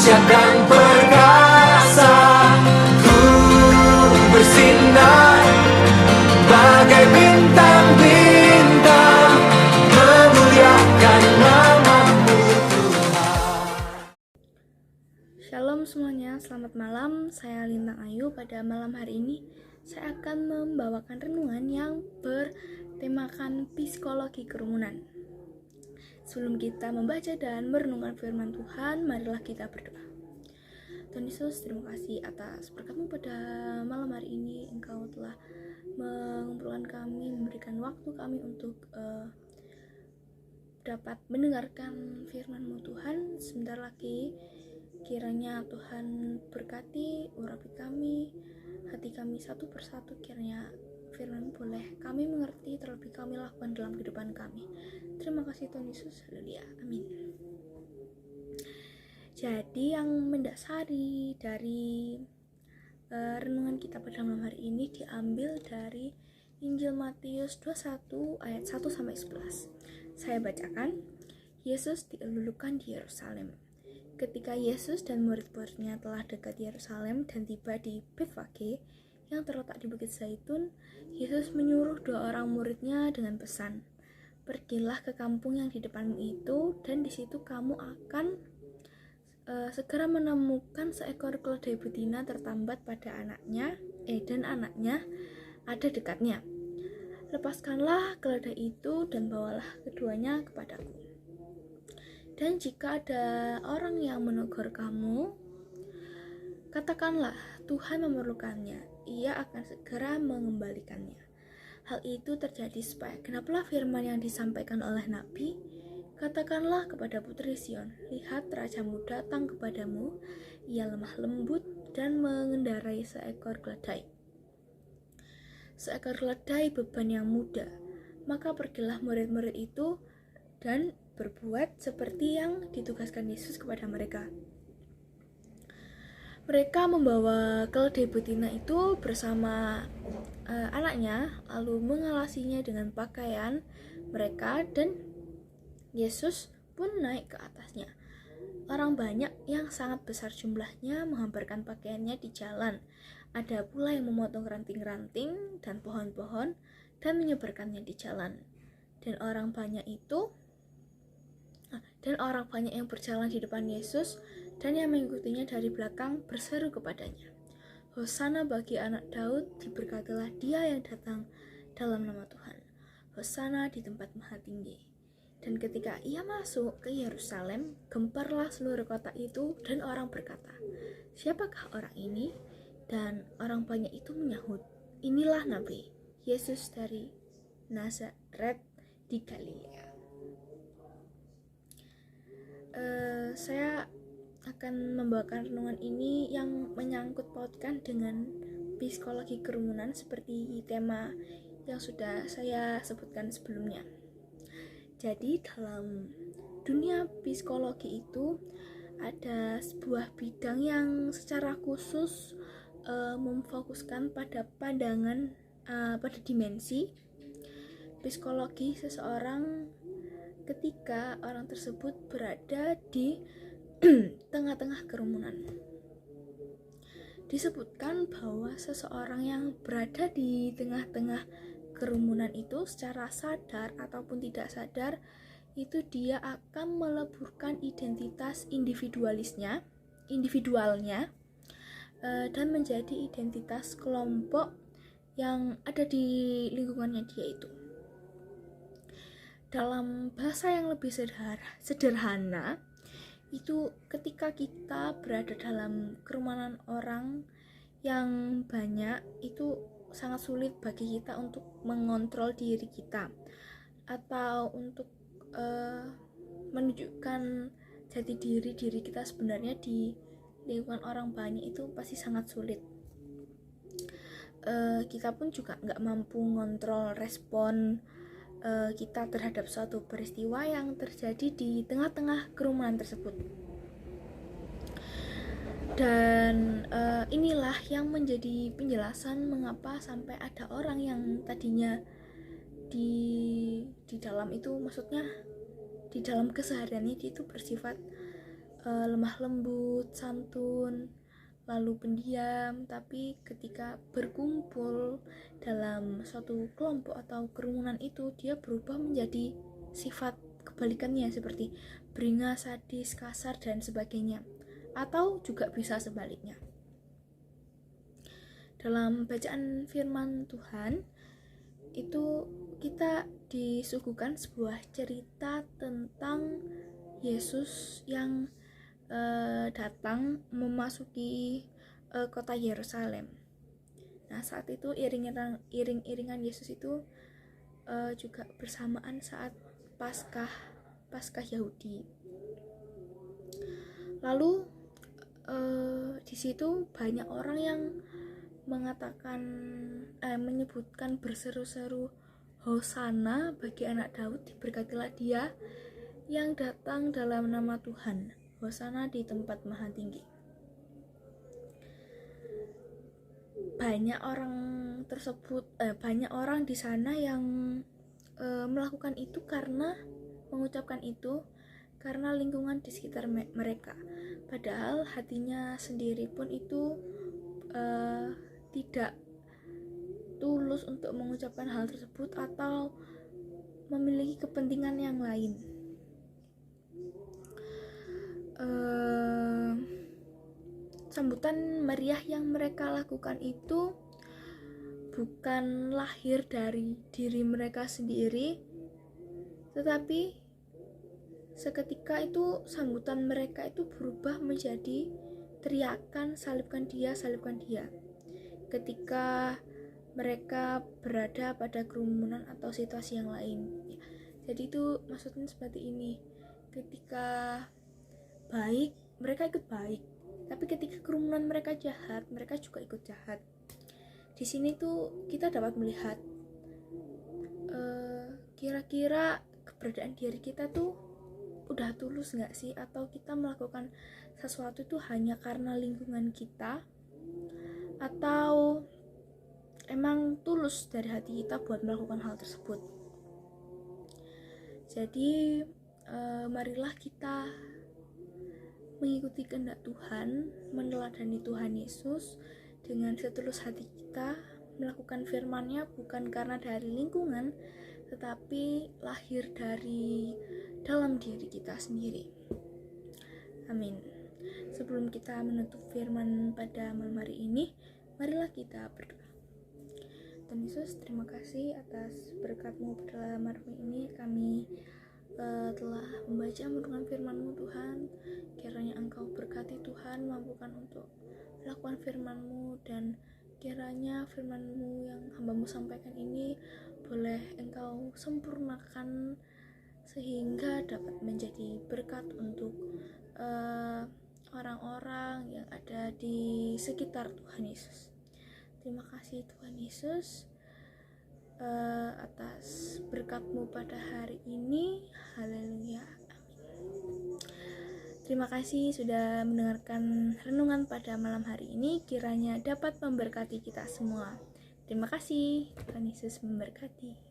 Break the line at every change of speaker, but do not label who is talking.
dahsyat dan perkasa. Ku bersinar bagai bintang-bintang, memuliakan nama-Mu Tuhan.
Shalom semuanya, selamat malam. Saya Lintang Ayu. Pada malam hari ini saya akan membawakan renungan yang bertemakan psikologi kerumunan. Sebelum kita membaca dan merenungkan firman Tuhan, marilah kita berdoa. Tuhan Yesus, terima kasih atas berkat-Mu pada malam hari ini. Engkau telah mengumpulkan kami, memberikan waktu kami untuk dapat mendengarkan firman-Mu Tuhan. Sebentar lagi kiranya Tuhan berkati urapi kami, hati kami satu persatu. Kiranya firman boleh kami mengerti, terlebih kami lakukan dalam kehidupan kami. Terima kasih Tuhan Yesus, haleluya, amin. Jadi yang mendasari dari renungan kita pada malam hari ini diambil dari Injil Matius 21 ayat 1-11. Saya bacakan. Yesus dielulukan di Yerusalem. Ketika Yesus dan murid-muridnya telah dekat Yerusalem dan tiba di Betfage yang terletak di Bukit Zaitun, Yesus menyuruh 2 orang muridnya dengan pesan, "Pergilah ke kampung yang di depanmu itu, dan di situ kamu akan segera menemukan seekor keledai betina tertambat pada anaknya, dan anaknya ada dekatnya. Lepaskanlah keledai itu dan bawalah keduanya kepadaku. Dan jika ada orang yang menegur kamu, katakanlah, Tuhan memerlukannya, ia akan segera mengembalikannya." Hal itu terjadi supaya genaplah firman yang disampaikan oleh Nabi, "Katakanlah kepada putri Sion, lihat rajamu datang kepadamu, ia lemah lembut dan mengendarai seekor keledai. Seekor keledai beban yang mudah." Maka pergilah murid-murid itu dan berbuat seperti yang ditugaskan Yesus kepada mereka. Mereka membawa keledai betina itu bersama anaknya, lalu mengalasinya dengan pakaian mereka, dan Yesus pun naik ke atasnya. Orang banyak yang sangat besar jumlahnya menghamparkan pakaiannya di jalan. Ada pula yang memotong ranting-ranting dan pohon-pohon dan menyebarkannya di jalan. Dan orang banyak yang berjalan di depan Yesus dan yang mengikutinya dari belakang berseru kepadanya, "Hosana bagi anak Daud, diberkatilah dia yang datang dalam nama Tuhan. Hosana di tempat maha tinggi." Dan ketika ia masuk ke Yerusalem, gemparlah seluruh kota itu, dan orang berkata, "Siapakah orang ini?" Dan orang banyak itu menyahut, "Inilah Nabi Yesus dari Nazaret di Galilea." Saya akan membawakan renungan ini yang menyangkut pautkan dengan psikologi kerumunan seperti tema yang sudah saya sebutkan sebelumnya. Jadi dalam dunia psikologi itu ada sebuah bidang yang secara khusus memfokuskan pada pandangan, pada dimensi psikologi seseorang ketika orang tersebut berada di tengah-tengah kerumunan. Disebutkan bahwa seseorang yang berada di tengah-tengah kerumunan itu secara sadar ataupun tidak sadar, itu dia akan meleburkan identitas individualnya dan menjadi identitas kelompok yang ada di lingkungannya dia itu. Dalam bahasa yang lebih sederhana, itu ketika kita berada dalam kerumunan orang yang banyak, itu sangat sulit bagi kita untuk mengontrol diri kita atau untuk menunjukkan jati diri kita sebenarnya di lingkungan orang banyak. Itu pasti sangat sulit. Kita pun juga nggak mampu ngontrol respon kita terhadap suatu peristiwa yang terjadi di tengah-tengah kerumunan tersebut. Dan inilah yang menjadi penjelasan mengapa sampai ada orang yang tadinya di dalam itu, maksudnya di dalam kesehariannya dia itu bersifat lemah lembut, santun, lalu pendiam, tapi ketika berkumpul dalam suatu kelompok atau kerumunan itu, dia berubah menjadi sifat kebalikannya seperti beringas, sadis, kasar, dan sebagainya. Atau juga bisa sebaliknya. Dalam bacaan firman Tuhan itu kita disuguhkan sebuah cerita tentang Yesus yang datang memasuki kota Yerusalem. Nah, saat itu iring-iringan Yesus itu juga bersamaan saat Paskah Yahudi. Lalu di situ banyak orang yang menyebutkan berseru-seru, Hosana bagi anak Daud, diberkatilah dia yang datang dalam nama Tuhan, Hosana di tempat maha tinggi. Banyak orang di sana yang melakukan itu karena mengucapkan itu karena lingkungan di sekitar mereka. Padahal hatinya sendiri pun itu tidak tulus untuk mengucapkan hal tersebut atau memiliki kepentingan yang lain. Sambutan meriah yang mereka lakukan itu bukan lahir dari diri mereka sendiri, tetapi seketika itu sambutan mereka itu berubah menjadi teriakan, salibkan dia, salibkan dia, ketika mereka berada pada kerumunan atau situasi yang lain. Jadi itu maksudnya seperti ini, ketika baik mereka ikut baik, tapi ketika kerumunan mereka jahat, mereka juga ikut jahat. Di sini tuh kita dapat melihat kira-kira keberadaan diri kita tuh udah tulus nggak sih, atau kita melakukan sesuatu itu hanya karena lingkungan kita, atau emang tulus dari hati kita buat melakukan hal tersebut. Jadi marilah kita mengikuti kehendak Tuhan, meneladani Tuhan Yesus dengan setulus hati kita, melakukan firman-Nya bukan karena dari lingkungan, tetapi lahir dari dalam diri kita sendiri. Amin. Sebelum kita menutup firman pada malam hari ini, marilah kita berdoa. Tuhan Yesus, terima kasih atas berkat-Mu pada malam ini. Kami telah membaca merenungkan firman-Mu Tuhan. Kiranya Engkau berkati Tuhan, mampukan untuk melakukan firman-Mu, dan kiranya firman-Mu yang hamba-Mu sampaikan ini boleh Engkau sempurnakan sehingga dapat menjadi berkat untuk orang-orang yang ada di sekitar Tuhan Yesus. Terima kasih Tuhan Yesus atas berkat-Mu pada hari ini. Haleluya, amin. Terima kasih sudah mendengarkan renungan pada malam hari ini. Kiranya dapat memberkati kita semua. Terima kasih, Tuhan Yesus memberkati.